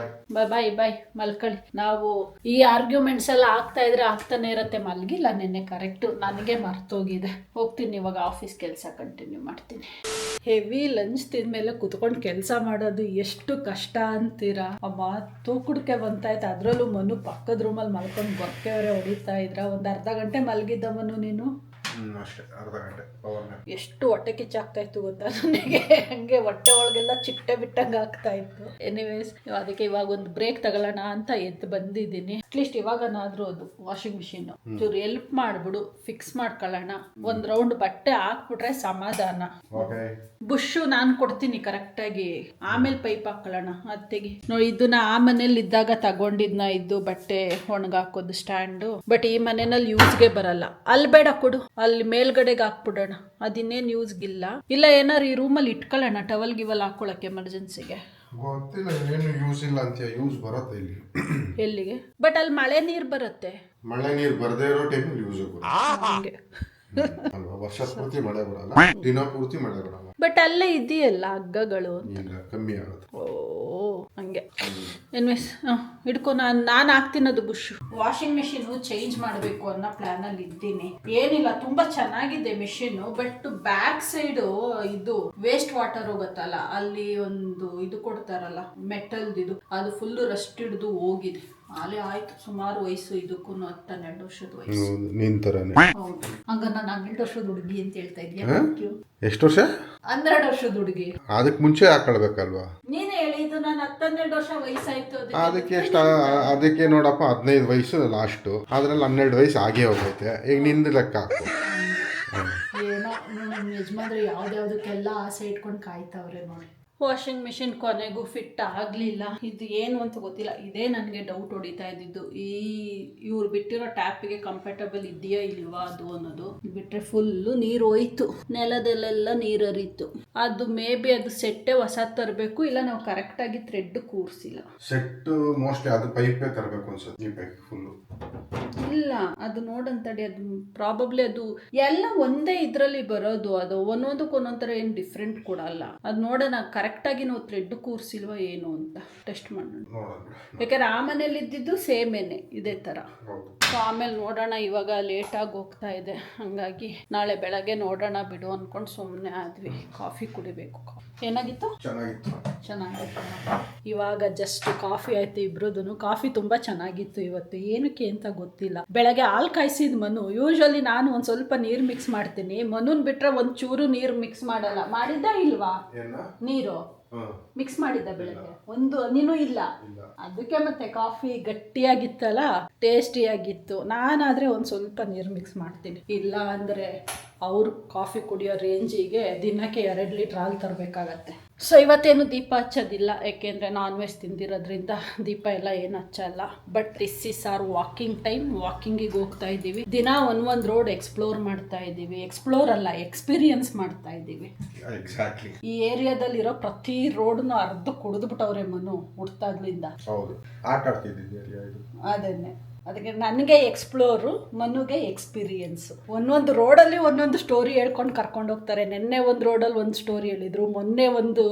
ಬಾಯ್ ಮಲ್ಕೊಳ್ಳಿ. ನಾವು ಈ ಆರ್ಗ್ಯುಮೆಂಟ್ಸ್ ಎಲ್ಲ ಆಗ್ತಾನೆ ಇರತ್ತೆ. ಮಲ್ಗಿಲ್ಲ ನೆನ್ನೆ ಕರೆಕ್ಟ್, ನನಗೆ ಮರ್ತೋಗಿದೆ. ಹೋಗ್ತೀನಿ ಇವಾಗ ಆಫೀಸ್ ಕೆಲಸ ಕಂಟಿನ್ಯೂ ಮಾಡ್ತೀನಿ. ಹೆವಿ ಲಂಚ್ ತಿಂದ್ಮೇಲೆ ಕುತ್ಕೊಂಡು ಕೆಲಸ ಮಾಡೋದು ಎಷ್ಟು ಕಷ್ಟ ಅಂತೀರಾ. ಅಮ್ಮ ತೂಕುಡ್ಕೆ ಬಂತಾಯ್ತು. ಅದರಲ್ಲೂ ಮನು ಪಕ್ಕದ ರೂಮಲ್ಲಿ ಮಲ್ಕೊಂಡು ಗೊಕ್ಕೆವರೆ ಹೊಡಿತಾ ಇದ್ರ. ಒಂದು ಅರ್ಧ ಗಂಟೆ ಮಲಗಿದ್ದ ಮನು ನೀನು? ಅಷ್ಟೇ, ಅರ್ಧ ಗಂಟೆ. ಎಷ್ಟು ಹೊಟ್ಟೆ ಕಿಚ್ಚಾಗ್ತಾ ಇತ್ತು ಗೊತ್ತಾ ನನಗೆ. ಹಂಗೆ ಹೊಟ್ಟೆ ಒಳಗೆಲ್ಲ ಚಿಟ್ಟೆ ಬಿಟ್ಟಂಗೆ ಆಗ್ತಾ ಇತ್ತು. ಎನಿವೇಸ್ ಅದಕ್ಕೆ ಇವಾಗ ಒಂದು ಬ್ರೇಕ್ ತಗೊಳ್ಳೋಣ ಅಂತ ಎದ್ದು ಬಂದಿದ್ದೀನಿ. ಅಟ್ಲೀಸ್ಟ್ ಇವಾಗನಾದ್ರೂ ಅದು ವಾಷಿಂಗ್ ಮಿಷಿನ್ ಚೂರು ಹೆಲ್ಪ್ ಮಾಡ್ಬಿಡು, ಫಿಕ್ಸ್ ಮಾಡ್ಕೊಳ್ಳೋಣ. ಒಂದ್ ರೌಂಡ್ ಬಟ್ಟೆ ಹಾಕ್ಬಿಟ್ರೆ ಸಮಾಧಾನ. ಬುಷ್ ನಾನು ಕೊಡ್ತೀನಿ ಕರೆಕ್ಟಾಗಿ, ಆಮೇಲೆ ಪೈಪ್ ಹಾಕೊಳ್ಳೋಣ ಅತ್ತೆಗೆ. ನೋಡಿ ಇದನ್ನ ಆ ಮನೇಲಿ ಇದ್ದಾಗ ತಗೊಂಡಿದ್ನ, ಇದು ಬಟ್ಟೆ ಒಣಗಾಕೋದು ಸ್ಟ್ಯಾಂಡು. ಬಟ್ ಈ ಮನೆಯಲ್ಲಿ ಯೂಸ್ಗೆ ಬರಲ್ಲ. ಅಲ್ಲಿ ಬೇಡ ಕೊಡು, ಅಲ್ಲಿ ಮೇಲ್ಗಡೆಗೆ ಹಾಕ್ಬಿಡೋಣ. ಅದಿನ್ನೇನು ಯೂಸ್ಗಿಲ್ಲ. ಇಲ್ಲ ಏನಾರು ಈ ರೂಮಲ್ಲಿ ಇಟ್ಕೊಳ್ಳೋಣ, ಟವಲ್ ಗಿವಲ್ ಹಾಕೊಳಕ್ಕೆ ಎಮರ್ಜೆನ್ಸಿಗೆ. ಗೊತ್ತಿಲ್ಲ, ಏನು ಯೂಸ್ ಇಲ್ಲ ಅಂತ. ಯೂಸ್ ಬರುತ್ತೆ ಇಲ್ಲಿ. ಎಲ್ಲಿಗೆ? ಬಟ್ ಅಲ್ಲಿ ಮಳೆ ನೀರು ಬರುತ್ತೆ. ಮಳೆ ನೀರು ಬರದೇ ಇರೋ ಟೈಮಲ್ಲಿ ಯೂಸ್ ಹಂಗೆ ಅಲ್ವಾ? ವರ್ಷ ಪೂರ್ತಿ ಮಳೆ ಬರಲ್ಲ, ದಿನ ಪೂರ್ತಿ ಮಳೆ ಬರಲ್ಲ. ಬಟ್ ಅಲ್ಲೇ ಇದೆಯಲ್ಲ ಹಗ್ಗಗಳು, ಕಮ್ಮಿ ಆಗುತ್ತೆ. ಓ ಹಂಗೆ. ಎನ್ವೇಸ್ ಹಿಡ್ಕೊ, ನಾನು ಹಾಕ್ತೀನದು ಬುಷ್. ವಾಷಿಂಗ್ ಮಿಷಿನ್ ಚೇಂಜ್ ಮಾಡಬೇಕು ಅನ್ನೋ ಪ್ಲಾನ್ ಅಲ್ಲಿ ಇದ್ದೀನಿ. ಏನಿಲ್ಲ, ತುಂಬಾ ಚೆನ್ನಾಗಿದೆ ಮಿಷಿನ್. ಬಟ್ ಬ್ಯಾಕ್ ಸೈಡ್ ಇದು ವೇಸ್ಟ್ ವಾಟರ್ ಹೋಗುತ್ತಲ್ಲ, ಅಲ್ಲಿ ಒಂದು ಇದು ಕೊಡ್ತಾರಲ್ಲ ಮೆಟಲ್ದು, ಅದು ಫುಲ್ ರಸ್ಟ್ ಹಿಡಿದು ಹೋಗಿದೆ. ಅಲ್ಲೇ ಆಯ್ತು ಸುಮಾರು ವಯಸ್ಸು, ಇದಕ್ಕೂ 12 ವರ್ಷದ ವಯಸ್ಸು. ನೀನ್ ತರಾನೆ. ಹೌದು, ಹಂಗ ನಾನು 12 ವರ್ಷದ ಹುಡುಗಿ ಅಂತ ಹೇಳ್ತಾ ಇದೀಯ. ಎಷ್ಟು ವರ್ಷ? 12 ವರ್ಷದ ಹುಡುಗಿ. ಅದಕ್ಕೆ ಮುಂಚೆ ಹಾಕೊಳ್ಬೇಕಲ್ವಾ? ನೀನೇ ಹೇಳಿದ್ದು ನಾನು 12 ವರ್ಷ ವಯಸ್ಸಾಯ್ತು. ಅದಕ್ಕೆ ಅದಕ್ಕೆ ನೋಡಪ್ಪ 15 ವಯಸ್ಸು ಲಾಸ್ಟ್, ಅದ್ರಲ್ಲಿ 12 ವಯಸ್ಸು ಆಗೇ ಹೋಗೈತೆ. ಈಗ ನಿಂದು ಲೆಕ್ಕ ಹಾಕು. ಏನೋ ನಮ್ಮ ಯಜಮಾನ್ರು ಯಾವ್ದ್ಯಾವ್ದಕ್ಕೆಲ್ಲ ಆಸೆ ಇಟ್ಕೊಂಡು ಕಾಯ್ತಾವ್ರೆ ನೋಡಿ. ವಾಷಿಂಗ್ ಮಿಷಿನ್ ಕೊನೆಗೂ ಫಿಟ್ ಆಗಲಿಲ್ಲ. ಇದು ಏನು ಅಂತ ಗೊತ್ತಿಲ್ಲ. ಇದೇ ನನಗೆ ಡೌಟ್ ಹೊಡಿತಾ ಇದ್ದಿದ್ದು, ಇವ್ರು ಬಿಟ್ಟಿರೋ ಟ್ಯಾಪಿಗೆ ಕಂಫರ್ಟಬಲ್ ಇದೆಯಾ ಇಲ್ವಾ ಅದು ಅನ್ನೋದು. ಬಿಟ್ಟರೆ ಫುಲ್ಲು ನೀರು ಹೋಯ್ತು, ನೆಲದಲ್ಲೆಲ್ಲ ನೀರು ಹರಿತು. ಅದು ಮೇ ಬಿ ಅದು ಸೆಟ್ಟೆ ಹೊಸ ತರಬೇಕು, ಇಲ್ಲ ನಾವು ಕರೆಕ್ಟಾಗಿ ಥ್ರೆಡ್ ಕೂರಿಸಿಲ್ಲ. ಸೆಟ್ ಮೋಸ್ಟ್ಲಿ ಅದು ಪೈಪೇ ತರಬೇಕು ಅನ್ಸುತ್ತೆ. ಈ ಪೈಪ್ ಫುಲ್ಲು ಇಲ್ಲ, ಅದು ನೋಡಂತಡಿ, ಅದು ಪ್ರಾಬಬ್ಲಿ ಅದು ಎಲ್ಲ ಒಂದೇ ಇದರಲ್ಲಿ ಬರೋದು. ಅದು ಒಂದೊಂದಕ್ಕೆ ಒಂದೊಂಥರ ಏನು ಡಿಫ್ರೆಂಟ್ ಕೊಡಲ್ಲ. ಅದು ನೋಡೋಣ ಕರೆಕ್ಟಾಗಿ ನಾವು ಥ್ರೆಡ್ ಕೂರಿಸಿಲ್ವ ಏನು ಅಂತ ಟೆಸ್ಟ್ ಮಾಡೋಣ. ಯಾಕಂದ್ರೆ ಆ ಮನೇಲಿ ಇದ್ದಿದ್ದು ಸೇಮೇನೆ ಇದೇ ಥರ. ಸೊ ಆಮೇಲೆ ನೋಡೋಣ. ಇವಾಗ ಲೇಟಾಗಿ ಹೋಗ್ತಾ ಇದೆ, ಹಂಗಾಗಿ ನಾಳೆ ಬೆಳಗ್ಗೆ ನೋಡೋಣ ಬಿಡು ಅಂದ್ಕೊಂಡು ಸುಮ್ಮನೆ ಆದ್ವಿ. ಕಾಫಿ ಕುಡಿಬೇಕು. ಏನಾಗಿತ್ತು? ಚೆನ್ನಾಗಿತ್ತು. ಇವಾಗ ಜಸ್ಟ್ ಕಾಫಿ ಆಯ್ತು ಇಬ್ರದ್ದು. ಕಾಫಿ ತುಂಬಾ ಚೆನ್ನಾಗಿತ್ತು ಇವತ್ತು. ಏನಕ್ಕೆ ಅಂತ ಗೊತ್ತಿಲ್ಲ. ಬೆಳಗ್ಗೆ ಹಾಲು ಕಾಯಿಸಿದ ಮನು. ಯೂಶಲಿ ನಾನು ಒಂದ್ ಸ್ವಲ್ಪ ನೀರು ಮಿಕ್ಸ್ ಮಾಡ್ತೀನಿ. ಮನುನ್ ಬಿಟ್ರೆ ಒಂದ್ ಚೂರು ನೀರು ಮಿಕ್ಸ್ ಮಾಡಲ್ಲ. ಮಾಡಿದ್ದ ಇಲ್ವಾ ನೀರು ಮಿಕ್ಸ್ ಮಾಡಿದ್ದ ಬೆಳಗ್ಗೆ? ಒಂದು ನೀನು ಇಲ್ಲ. ಅದಕ್ಕೆ ಮತ್ತೆ ಕಾಫಿ ಗಟ್ಟಿಯಾಗಿತ್ತಲ್ಲ, ಟೇಸ್ಟಿಯಾಗಿತ್ತು. ನಾನಾದ್ರೆ ಒಂದ್ ಸ್ವಲ್ಪ ನೀರು ಮಿಕ್ಸ್ ಮಾಡ್ತೀನಿ. ಇಲ್ಲ ಅಂದ್ರೆ ಅವ್ರು ಕಾಫಿ ಕುಡಿಯೋ ರೇಂಜಿಗೆ ದಿನಕ್ಕೆ 2 ಲೀಟ್ರ್ ಹಾಲು ತರಬೇಕಾಗತ್ತೆ. ಸೊ ಇವತ್ತೇನು ದೀಪ ಹಚ್ಚೋದಿಲ್ಲ, ಯಾಕೆಂದರೆ ನಾನ್ ವೆಜ್ ತಿಂದಿರೋದ್ರಿಂದ ದೀಪ ಎಲ್ಲ ಏನು ಹಚ್ಚಲ್ಲ. But this is our walking time. ವಾಕಿಂಗಿಗೆ ಹೋಗ್ತಾ ಇದ್ದೀವಿ. ದಿನ ಒಂದೊಂದು ರೋಡ್ ಎಕ್ಸ್ಪ್ಲೋರ್ ಮಾಡ್ತಾ ಇದ್ದೀವಿ. ಎಕ್ಸ್ಪ್ಲೋರ್ ಅಲ್ಲ, ಎಕ್ಸ್ಪೀರಿಯನ್ಸ್ ಮಾಡ್ತಾ ಇದ್ದೀವಿ. ಈ ಏರಿಯಾದಲ್ಲಿರೋ ಪ್ರತಿ ರೋಡ್ನು ಅರ್ಧ ಕುಡಿದ್ಬಿಟ್ಟವ್ರೆ ಮನು ಹುಡ್ತಾಗ್ಲಿಂದ. ಅದನ್ನೇ ಅದಕ್ಕೆ ನನಗೆ ಎಕ್ಸ್ಪ್ಲೋರು, ಮನುಗೆ ಎಕ್ಸ್ಪೀರಿಯನ್ಸ್. ಒಂದೊಂದು ರೋಡಲ್ಲಿ ಒಂದೊಂದು ಸ್ಟೋರಿ ಹೇಳ್ಕೊಂಡು ಕರ್ಕೊಂಡು ಹೋಗ್ತಾರೆ. ನಿನ್ನೆ ಒಂದು ರೋಡಲ್ಲಿ ಒಂದು ಸ್ಟೋರಿ ಹೇಳಿದ್ರು, ಮೊನ್ನೆ ಒಂದು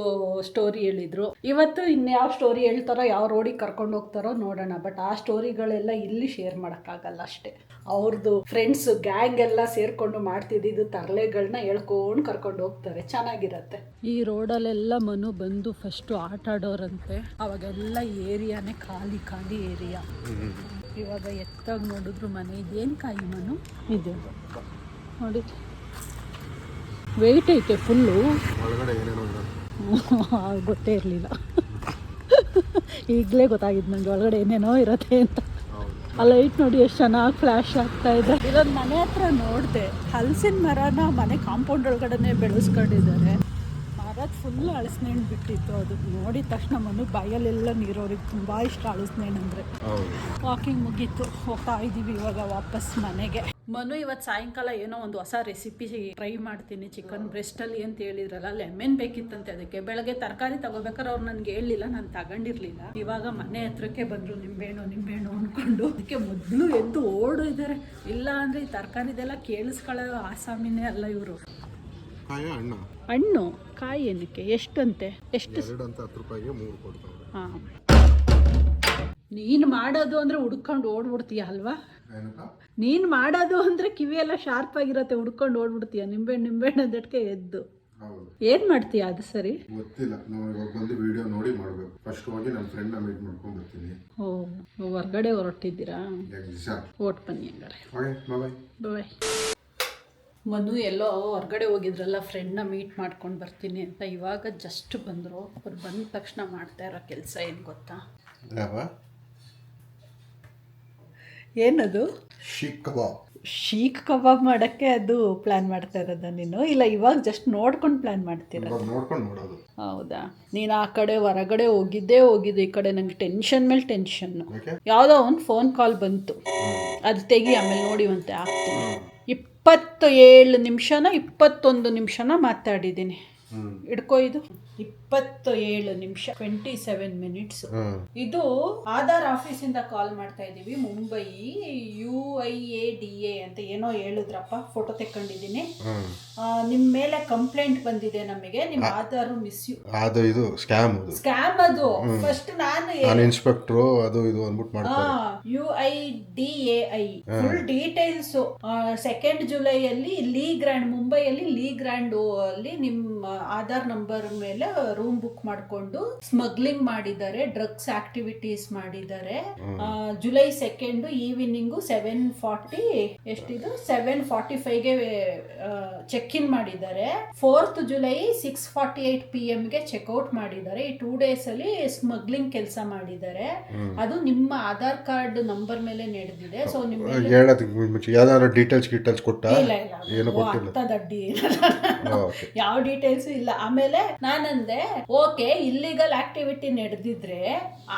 ಸ್ಟೋರಿ ಹೇಳಿದ್ರು. ಇವತ್ತು ಇನ್ಯಾವ ಸ್ಟೋರಿ ಹೇಳ್ತಾರೋ, ಯಾವ ರೋಡಿಗೆ ಕರ್ಕೊಂಡು ಹೋಗ್ತಾರೋ ನೋಡೋಣ. ಬಟ್ ಆ ಸ್ಟೋರಿಗಳೆಲ್ಲ ಇಲ್ಲಿ ಶೇರ್ ಮಾಡೋಕ್ಕಾಗಲ್ಲ ಅಷ್ಟೇ. ಅವ್ರದ್ದು ಫ್ರೆಂಡ್ಸ್ ಗ್ಯಾಂಗ್ ಎಲ್ಲ ಸೇರ್ಕೊಂಡು ಮಾಡ್ತಿದ್ದು ತರಲೆಗಳನ್ನ ಹೇಳ್ಕೊಂಡು ಕರ್ಕೊಂಡು ಹೋಗ್ತಾರೆ. ಚೆನ್ನಾಗಿರತ್ತೆ. ಈ ರೋಡಲ್ಲೆಲ್ಲ ಮನು ಬಂದು ಫಸ್ಟು ಆಟ ಆಡೋರಂತೆ. ಅವಾಗೆಲ್ಲ ಏರಿಯಾನೇ ಖಾಲಿ ಖಾಲಿ ಏರಿಯಾ. ಇವಾಗ ಎತ್ತಾಗಿ ನೋಡಿದ್ರು ಮನೆ. ಇದೇನು ಕಾಯಿ ಮನು ಇದೆ ನೋಡಿ, ವೆಯ್ಟ್ ಐತೆ ಫುಲ್ಲು. ಗೊತ್ತೇ ಇರಲಿಲ್ಲ, ಈಗಲೇ ಗೊತ್ತಾಗಿದ್ದು ನನಗೆ ಒಳಗಡೆ ಏನೇನೋ ಇರತ್ತೆ ಅಂತ. ಆ ಲೈಟ್ ನೋಡಿ ಎಷ್ಟು ಚೆನ್ನಾಗಿ ಫ್ಲ್ಯಾಶ್ ಆಗ್ತಾ ಇದೆ. ಇದೊಂದು ಮನೆ ಹತ್ರ ನೋಡಿದೆ, ಹಲಸಿನ ಮರನ ಮನೆ ಕಾಂಪೌಂಡ್ ಒಳಗಡೆ ಬೆಳೆಸ್ಕೊಂಡಿದ್ದಾರೆ. ಮರದ ಫುಲ್ ಹಲಸಿನ ಹಣ್ಣು ಬಿಟ್ಟಿತ್ತು. ಅದು ನೋಡಿದ ತಕ್ಷಣ ಮನು ಬಾಯಲ್ಲೆಲ್ಲ ನೀರವ್ರಿಗೆ ತುಂಬ ಇಷ್ಟ ಹಲಸಿನ ಹಣ್ಣು ಅಂದರೆ. ವಾಕಿಂಗ್ ಮುಗೀತು, ಹೋಗ್ತಾ ಇದ್ದೀವಿ ಇವಾಗ ವಾಪಸ್ ಮನೆಗೆ. ಮನು ಇವತ್ತು ಸಾಯಂಕಾಲ ಏನೋ ಒಂದು ಹೊಸ ರೆಸಿಪಿ ಟ್ರೈ ಮಾಡ್ತೀನಿ ಚಿಕನ್ ಬ್ರೆಸ್ಟಲ್ಲಿ ಅಂತ ಹೇಳಿದ್ರಲ್ಲ, ಲೆಮನ್ ಬೇಕಿತ್ತಂತೆ ಅದಕ್ಕೆ. ಬೆಳಗ್ಗೆ ತರಕಾರಿ ತಗೋಬೇಕಾದ್ರೆ ಅವ್ರು ನನಗೆ ಹೇಳಿಲ್ಲ, ನಾನು ತಗೊಂಡಿರ್ಲಿಲ್ಲ. ಇವಾಗ ಮನೆ ಹತ್ರಕ್ಕೆ ಬಂದರು ನಿಂಬೆಹಣ್ಣು ಅಂದ್ಕೊಂಡು. ಅದಕ್ಕೆ ಮೊದಲು ಎದ್ದು ಓಡಿದ್ದಾರೆ. ಇಲ್ಲ ಅಂದರೆ ಈ ತರಕಾರಿದೆಲ್ಲ ಕೇಳಿಸ್ಕೊಳ್ಳೋ ಆಸಾಮಿನೇ ಅಲ್ಲ ಇವರು. ಹಣ್ಣು ಕಾಯಿ ಏನಕ್ಕೆ ಎಷ್ಟಂತೆ? ಎಷ್ಟು? 10 ರೂಪಾಯಿಗೆ 3 ಕೊಡ್ತಾರೆ. ಹಾಂ, ನೀನು ಮಾಡೋದು ಅಂದರೆ ಹುಡ್ಕೊಂಡು ಓಡ್ಬಿಡ್ತೀಯ ಅಲ್ವಾ? ನೀನು ಮಾಡೋದು ಅಂದರೆ ಕಿವಿಯೆಲ್ಲ ಶಾರ್ಪ್ ಆಗಿರತ್ತೆ, ಹುಡ್ಕೊಂಡು ಓಡ್ಬಿಡ್ತೀಯ. ನಿಂಬೆಹಣ್ಣು ಅದಕ್ಕೆ ಎದ್ದು ಏನು ಮಾಡ್ತೀಯ? ಅದು ಸರಿ ಗೊತ್ತಿಲ್ಲ, ನಾವು ಇವಾಗ ಬಂದು ವಿಡಿಯೋ ನೋಡಿ ಮಾಡಬೇಕು. ಫಸ್ಟ್ ಹೋಗಿ ನನ್ನ ಫ್ರೆಂಡ್ನ ಮೀಟ್ ಮಾಡ್ಕೊಂಡು ಬರ್ತೀನಿ. ಹೊರಗಡೆ ಹೊರಟಿದ್ದೀರಾ? ಓಟ್ ಬನ್ನಿ ಹಂಗಾರೆ. ಬಾಯ್. ಮನು ಎಲ್ಲೋ ಹೊರಗಡೆ ಹೋಗಿದ್ರಲ್ಲ, ಫ್ರೆಂಡ್ನ ಮೀಟ್ ಮಾಡ್ಕೊಂಡು ಬರ್ತೀನಿ ಅಂತ. ಇವಾಗ ಜಸ್ಟ್ ಬಂದರು. ಅವ್ರು ಬಂದ ತಕ್ಷಣ ಮಾಡ್ತಾ ಇರೋ ಕೆಲಸ ಏನು ಗೊತ್ತಾ? ಏನದು? ಶೀಖ್ ಕಬಾಬ್ ಮಾಡೋಕ್ಕೆ ಅದು ಪ್ಲ್ಯಾನ್ ಮಾಡ್ತಾ ಇರೋದ ನೀನು? ಇಲ್ಲ ಇವಾಗ ಜಸ್ಟ್ ನೋಡ್ಕೊಂಡು ಪ್ಲ್ಯಾನ್ ಮಾಡ್ತೀರ? ಹೌದಾ? ನೀನು ಆ ಕಡೆ ಹೊರಗಡೆ ಹೋಗಿದ್ದೆ. ಈ ಕಡೆ ನಂಗೆ ಟೆನ್ಷನ್ ಮೇಲೆ ಟೆನ್ಷನ್ನು. ಯಾವುದೋ ಒಂದು ಫೋನ್ ಕಾಲ್ ಬಂತು, ಅದು ತೆಗಿ, ಆಮೇಲೆ ನೋಡಿವಂತೆ ಆಗ್ತೀನಿ. 27 ನಿಮಿಷನ 21 ನಿಮಿಷನ ಮಾತಾಡಿದ್ದೀನಿ. ಹಿಡ್ಕೋ, ಇದು 27 ನಿಮಿಷ 27 ಮಿನಿಟ್ಸ್. ಇದು ಆಧಾರ್ ಆಫೀಸಿಂದ ಕಾಲ್ ಮಾಡ್ತಾ ಇದ್ದೀವಿ. ಮುಂಬೈ UIADA ಅಂತ ಏನೋ ಹೇಳಿದ್ರಪ್ಪ. ಫೋಟೋ ತೆಕ್ಕೊಂಡಿದ್ದೀನಿ. ನಿಮ್ಮ ಮೇಲೆ ಕಂಪ್ಲೇಂಟ್ ಬಂದಿದೆ ನಮಗೆ, ನಿಮ್ಮ ಆಧಾರ್ ಇದು ಸ್ಕ್ಯಾಮ್ ಅದು. ಫಸ್ಟ್ ನಾನು ಇನ್ಸ್ಪೆಕ್ಟರ್ ಅದು ಇದು ಅಂದ್ಬಿಟ್ಟು ಮಾಡ್ತಾರೆ. UIDAI full details. 2 ಜುಲೈಯಲ್ಲಿ ಮುಂಬೈಯಲ್ಲಿ ಲೀ ಗ್ರ್ಯಾಂಡ್ ಅಲ್ಲಿ ನಿಮ್ಮ ಆಧಾರ್ ನಂಬರ್ ಮೇಲೆ ರೂಮ್ ಬುಕ್ ಮಾಡ್ಕೊಂಡು ಸ್ಮಗ್ಲಿಂಗ್ ಮಾಡಿದ್ದಾರೆ, ಡ್ರಗ್ಸ್ ಆಕ್ಟಿವಿಟೀಸ್ ಮಾಡಿದ್ದಾರೆ. ಜುಲೈ 2 ಈವ್ನಿಂಗ್ 7:45ಗೆ ಚೆಕ್ ಇನ್ ಮಾಡಿದ್ದಾರೆ. 4th ಜುಲೈ 6:48 PM ಗೆ ಚೆಕ್ಔಟ್ ಮಾಡಿದ್ದಾರೆ. ಈ 2 days ಅಲ್ಲಿ ಸ್ಮಗ್ಲಿಂಗ್ ಕೆಲಸ ಮಾಡಿದ್ದಾರೆ. ಅದು ನಿಮ್ಮ ಆಧಾರ್ ಕಾರ್ಡ್ ನಂಬರ್ ಮೇಲೆ ನಡೆದಿದೆ. ಸೊ ಡೀಟೇಲ್ಸ್ ಕೊಟ್ಟ ಯಾವ ಡೀಟೇಲ್ಸ್ ಇಲ್ಲ. ಆಮೇಲೆ ನಾನಂದೆ, ಓಕೆ, ಇಲ್ಲಿಗಲ್ ಆಕ್ಟಿವಿಟಿ ನಡೆದಿದ್ರೆ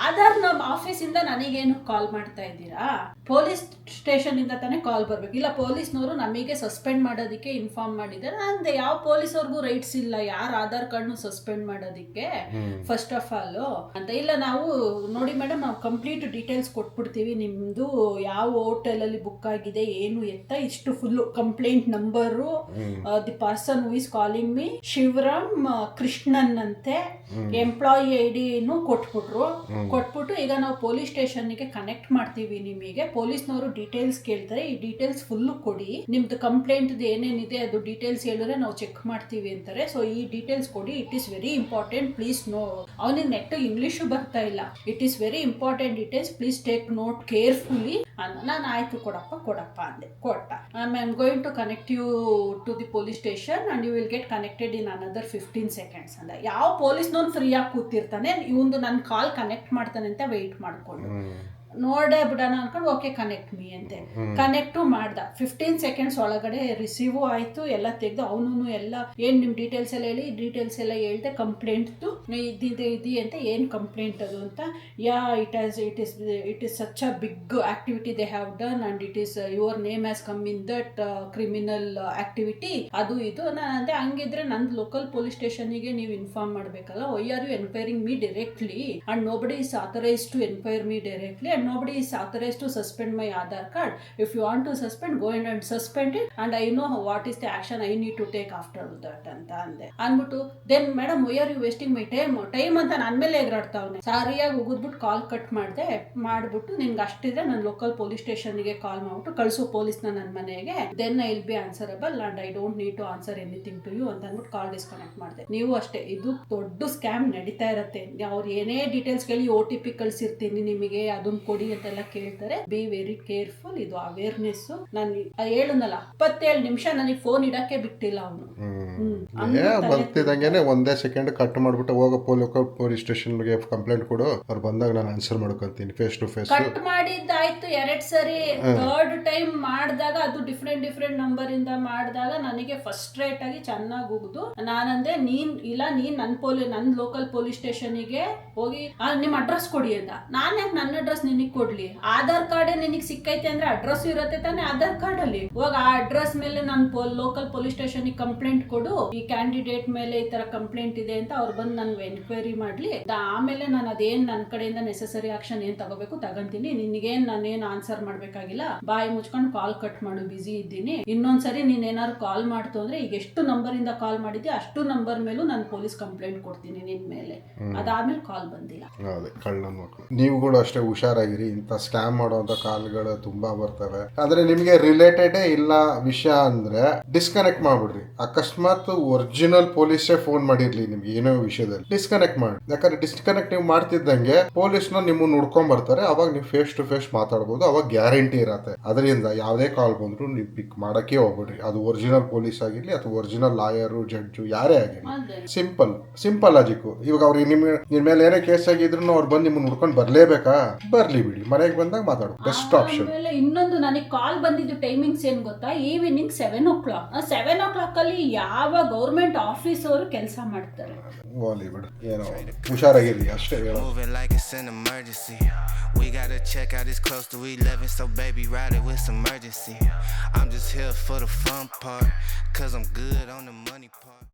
ಆಧಾರ್ ನಮ್ಮ ಆಫೀಸ್ ಇಂದ ನನಗೇನು ಕಾಲ್ ಮಾಡ್ತಾ ಇದ್ದೀರಾ? ಪೊಲೀಸ್ ಸ್ಟೇಷನ್ ಇಂದ ತಾನೇ ಕಾಲ್ ಬರ್ಬೇಕು. ಇಲ್ಲ, ಪೊಲೀಸ್ನವರು ನಮಗೆ ಸಸ್ಪೆಂಡ್ ಮಾಡೋದಕ್ಕೆ ಇನ್ಫಾರ್ಮ್ ಮಾಡಿದ್ದಾರೆ. ಅಂದೆ ಯಾವ ಪೊಲೀಸವ್ರಿಗೂ ರೈಟ್ಸ್ ಇಲ್ಲ ಯಾರ ಆಧಾರ್ ಕಾರ್ಡ್ನು ಸಸ್ಪೆಂಡ್ ಮಾಡೋದಕ್ಕೆ ಫಸ್ಟ್ ಆಫ್ ಆಲ್ ಅಂತ. ಇಲ್ಲ, ನಾವು ನೋಡಿ ಮೇಡಮ್, ನಾವು ಕಂಪ್ಲೀಟ್ ಡೀಟೇಲ್ಸ್ ಕೊಟ್ಬಿಡ್ತೀವಿ. ನಿಮ್ದು ಯಾವ ಹೋಟೆಲ್ ಅಲ್ಲಿ ಬುಕ್ ಆಗಿದೆ, ಏನು ಎತ್ತ, ಇಷ್ಟು full complaint number, the person who is calling me Shivaram Krishnan ಅಂತೆ, ಎಂಪ್ಲಾಯಿ ಐಡಿನು ಕೊಟ್ಬಿಟ್ಟು ಈಗ ನಾವು ಪೊಲೀಸ್ ಸ್ಟೇಷನ್ಗೆ ಕನೆಕ್ಟ್ ಮಾಡ್ತೀವಿ. ನಿಮಗೆ ಪೊಲೀಸ್ನವರು ಡೀಟೇಲ್ಸ್ ಕೇಳ್ತಾರೆ, ಈ ಡೀಟೇಲ್ಸ್ ಫುಲ್ ಕೊಡಿ, ನಿಮ್ದು ಕಂಪ್ಲೇಂಟ್ ಏನೇನಿದೆ ಅದು ಡೀಟೇಲ್ಸ್ ಹೇಳಿದ್ರೆ ನಾವು ಚೆಕ್ ಮಾಡ್ತೀವಿ ಅಂತಾರೆ. ಸೊ ಈ ಡೀಟೇಲ್ಸ್ ಕೊಡಿ, it is very important, please note. ಅವನಿಗೆ ನೆಟ್ ಇಂಗ್ಲಿಷು ಬರ್ತಾ ಇಲ್ಲ. It is very important details, please take note carefully. ನಾನು ಆಯ್ತು ಕೊಡಪ್ಪ ಅಂದೆ. ಕೊಟ್ಟ. I am going to connect you to the police station and you will get connected in another 15 seconds ಅಂದ. ಯಾವ ಪೊಲೀಸ್ನವ್ನು ಫ್ರೀಯಾಗಿ ಕೂತಿರ್ತಾನೆ, ಇವಂದು ನನ್ನ ಕಾಲ್ ಕನೆಕ್ಟ್ ಮಾಡ್ತಾನೆ ಅಂತ ವೆಯ್ಟ್ ಮಾಡ್ಕೊಂಡು ನೋಡೇ ಬಿಡೋಣ ಅನ್ಕೊಂಡು ಓಕೆ ಕನೆಕ್ಟ್ ಮೀ ಅಂತೆ. ಕನೆಕ್ಟು ಮಾಡ್ದ. 15 seconds ಒಳಗಡೆ ರಿಸೀವು ಆಯ್ತು, ಎಲ್ಲ ತೆಗ್ದು. ಅವನು ಎಲ್ಲ ಏನ್ ನಿಮ್ ಡೀಟೇಲ್ಸ್ ಎಲ್ಲ ಹೇಳಿ, ಡೀಟೇಲ್ಸ್ ಎಲ್ಲ ಹೇಳ್ದೆ. ಕಂಪ್ಲೇಂಟ್ ಇದಿ ಅಂತ, ಏನ್ ಕಂಪ್ಲೇಂಟ್ ಅದು ಅಂತ. It is such a big activity they have done and it is your name has come in that criminal activity, ಅದು ಇದು. ನಾನು ಅಂದೆ, ಹಂಗಿದ್ರೆ ನಂದು ಲೋಕಲ್ ಪೊಲೀಸ್ ಸ್ಟೇಷನ್ಗೆ ನೀವು ಇನ್ಫಾರ್ಮ್ ಮಾಡ್ಬೇಕಲ್ಲ. Why are you enquiring me directly and nobody is authorised to enquire me directly and nobody is authorized to suspend my Aadhar card. If you want to suspend, go ahead and suspend it and I know what is the action I need to take after that ಅಂತ ಅಂದೆ. ಅಂದ್ಬಿಟ್ಟು then madam why are you wasting my time ಅಂತ ನನ್ನ ಮೇಲೆ ಎಗರಾಡ್ತಾವನೆ. ಸಾರಿಯಾಗಿ ಉಗಿದ್ಬಿಟ್ಟು call cut ಮಾಡ್ಬಿಟ್ಟು ನಿನ್ಗೆ ಅಷ್ಟಿದ್ರೆ ನಾನು local police ಸ್ಟೇಷನ್ಗೆ ಕಾಲ್ ಮಾಡ್ಬಿಟ್ಟು ಕಳಿಸು ಪೊಲೀಸ್ನ ನನ್ನ ಮನೆಗೆ, then I will be answerable and I don't need to answer anything to you ಅಂತ ಅಂದ್ಬಿಟ್ಟು ಕಾಲ್ ಡಿಸ್ಕನೆಕ್ಟ್ ಮಾಡಿದೆ. ನೀವು ಅಷ್ಟೇ, ಇದು ದೊಡ್ಡ ಸ್ಕ್ಯಾಮ್ ನಡೀತಾ ಇರತ್ತೆ. ಅವ್ರು ಏನೇ ಡೀಟೇಲ್ಸ್ ಕೇಳಿ OTP ಕಳಿಸಿರ್ತೀನಿ ನಿಮಗೆ, ಅದನ್ನ ಕೊಡಿ ಅಂತೆಲ್ಲ ಕೇಳ್ತಾರೆ. Be very careful. ಇದು ಅವೇರ್ನೆಸ್. ನಾನು ಹೇಳನಲ್ಲ, 27 ನಿಮಿಷ ನನಗೆ ಫೋನ್ ಇಡಕ್ಕೆ ಬಿಟ್ಟಿಲ್ಲ ಅವನು. ಬರ್ತಿದಂಗೆನೆ ಒಂದೇ ಸೆಕೆಂಡ್ ಕಟ್ ಮಾಡ್ಬಿಟ್ಟು ಹೋಗೋ ಪೊಲೀಸ್ ಸ್ಟೇಷನ್ಗೆ ಕಂಪ್ಲೇಂಟ್ ಕೊಡು, ಅವ್ರು ಬಂದಾಗ ನಾನು ಆನ್ಸರ್ ಮಾಡ್ಕೊತೀನಿ ಫೇಸ್ ಟು ಫೇಸ್. ಕಟ್ ಮಾಡಿದ್ದಾಯ್ತು 2 ಸರಿ. 3rd ಟೈಮ್ ಮಾಡಿದಾಗ ಅದು ಡಿಫ್ರೆಂಟ್ ನಂಬರ್ ಇಂದ ಮಾಡಿದಾಗ ನನಗೆ ಫ್ರಸ್ಟ್ರೇಟ್ ಆಗಿ ಚೆನ್ನಾಗಿ ಉಗಿದು ನಾನಂದೆ, ನೀನ್ ನನ್ನ ಲೋಕಲ್ ಪೊಲೀಸ್ ಸ್ಟೇಷನ್ಗೆ ಹೋಗಿ ನಿಮ್ಮ ಅಡ್ರೆಸ್ ಕೊಡಿ ಅಂತ. ನಾನು ಯಾಕೆ ನನ್ನ ಅಡ್ರೆಸ್ ನಿನಗೆ ನಿನಗ್ ಕೊಡ್ಲಿ? ಆಧಾರ್ ಕಾರ್ಡ್ ನಿನಗ್ ಸಿಕ್ಕೈತೆ ಅಂದ್ರೆ ಅಡ್ರೆಸ್ ಇರತ್ತೆ ತಾನೆ ಆಧಾರ್ ಕಾರ್ಡ್ ಅಲ್ಲಿ. ಇವಾಗ ಆ ಅಡ್ರೆಸ್ ಮೇಲೆ ನಾನು ಲೋಕಲ್ ಪೊಲೀಸ್ ಸ್ಟೇಷನ್ ಕಂಪ್ಲೇಂಟ್ ಕೊಡು, ಈ ಕ್ಯಾಂಡಿಡೇಟ್ ಮೇಲೆ ಈ ತರ ಕಂಪ್ಲೇಂಟ್ ಇದೆ ಅಂತ ಅವ್ರು ಬಂದು ನನ್ಗೆ ಎನ್ಕ್ವೈರಿ ಮಾಡ್ಲಿ. ಆಮೇಲೆ ನಾನು ಅದೇನ್ ನನ್ನ ಕಡೆಯಿಂದ ನೆಸೆಸರಿ ಆಕ್ಷನ್ ಏನ್ ತಗೋಬೇಕು ತಗೊಂತೀನಿ. ನಿನ್ಗೇನ್ ನಾನೇನ್ ಆನ್ಸರ್ ಮಾಡ್ಬೇಕಾಗಿಲ್ಲ, ಬಾಯಿ ಮುಚ್ಕೊಂಡು ಕಾಲ್ ಕಟ್ ಮಾಡು, ಬಿಸಿ ಇದ್ದೀನಿ. ಇನ್ನೊಂದ್ಸರಿ ನೀನ್ ಏನಾದ್ರು ಕಾಲ್ ಮಾಡ್ತು ಅಂದ್ರೆ ಈಗ ಎಷ್ಟು ನಂಬರ್ ಇಂದ ಕಾಲ್ ಮಾಡಿದ್ಯಾ ಅಷ್ಟು ನಂಬರ್ ಮೇಲೂ ನಾನು ಪೊಲೀಸ್ ಕಂಪ್ಲೇಂಟ್ ಕೊಡ್ತೀನಿ ನಿನ್ ಮೇಲೆ. ಅದಾದ್ಮೇಲೆ ಕಾಲ್ ಬಂದಿಲ್ಲ. ಅದೇ ಕಳ್ಳನ ಮಕ್ಕಳು. ನೀವು ಕೂಡ ಅಷ್ಟೇ ಹುಷಾರಾಗಿರಿ. ಇಂಥ ಸ್ಕ್ಯಾಮ್ ಮಾಡುವಂತ ಕಾಲ್ಗಳು ತುಂಬಾ ಬರ್ತವೆ. ಆದ್ರೆ ನಿಮ್ಗೆ ರಿಲೇಟೆಡ್ ಇಲ್ಲ ವಿಷಯ ಅಂದ್ರೆ ಡಿಸ್ಕನೆಕ್ಟ್ ಮಾಡ್ಬಿಡ್ರಿ. ಅಕಸ್ಮಾತ್ ಒರಿಜಿನಲ್ ಪೊಲೀಸೇ ಫೋನ್ ಮಾಡಿರ್ಲಿ ನಿಮ್ಗೆ ಏನೋ ವಿಷಯದಲ್ಲಿ, ಡಿಸ್ಕನೆಕ್ಟ್ ಮಾಡಿ. ಯಾಕಂದ್ರೆ ಡಿಸ್ಕನೆಕ್ಟ್ ನೀವು ಮಾಡ್ತಿದ್ದಂಗೆ ಪೊಲೀಸ್ನ ನಿಮ್ಮನ್ನ ಹುಡ್ಕೊಂಡ್ ಬರ್ತಾರೆ. ಅವಾಗ ನೀವು ಫೇಸ್ ಟು ಫೇಸ್ ಮಾತಾಡ್ಬೋದು. ಅವಾಗ ಗ್ಯಾರಂಟಿ ಇರತ್ತೆ. ಅದರಿಂದ ಯಾವುದೇ ಕಾಲ್ ಬಂದ್ರು ನೀವು ಪಿಕ್ ಮಾಡಕ್ಕೆ ಹೋಗ್ಬಿಡ್ರಿ. ಅದು ಒರಿಜಿನಲ್ ಪೊಲೀಸ್ ಆಗಿರ್ಲಿ ಅಥವಾ ಒರಿಜಿನಲ್ ಲಾಯರು, ಜಡ್ಜು ಯಾರೇ ಆಗಿರ್ಲಿ. Simple logic. ಇವಾಗ ಅವ್ರಿಗೆ ನಿಮ್ಮ ಮೇಲೆ ಏನೇ ಕೇಸ್ ಆಗಿದ್ರು ಅವ್ರು ಬಂದು ನಿಮ್ಮನ್ನ ಹುಡ್ಕೊಂಡು ಬರ್ಲೇಬೇಕಾ? ಬರ್ಲಿ ಬಿಡಿ, ಮನೆಗೆ ಬಂದಾಗ ಮಾತಾಡೋ ಬೆಸ್ಟ್ ಆಪ್ಷನ್. ಇನ್ನೊಂದು ನನಗೆ ಕಾಲ್ ಬಂದಿದ್ದು ಟೈಮಿಂಗ್ಸ್ ಏನ್ ಗೊತ್ತಾ? Evening 7 o'clock. 7 o'clock ಅಲ್ಲಿ ಯಾವ ಗೌರ್ಮೆಂಟ್ ಆಫೀಸ್ ಅವರು ಕೆಲಸ ಮಾಡ್ತಾರೆ. ಏನೋ ಹುಷಾರಾಗಿರ್ಲಿ ಅಷ್ಟೇ. We gotta check out, it's close to 11, so baby ride it with some urgency. I'm just here for the fun part, cause I'm good on the money part.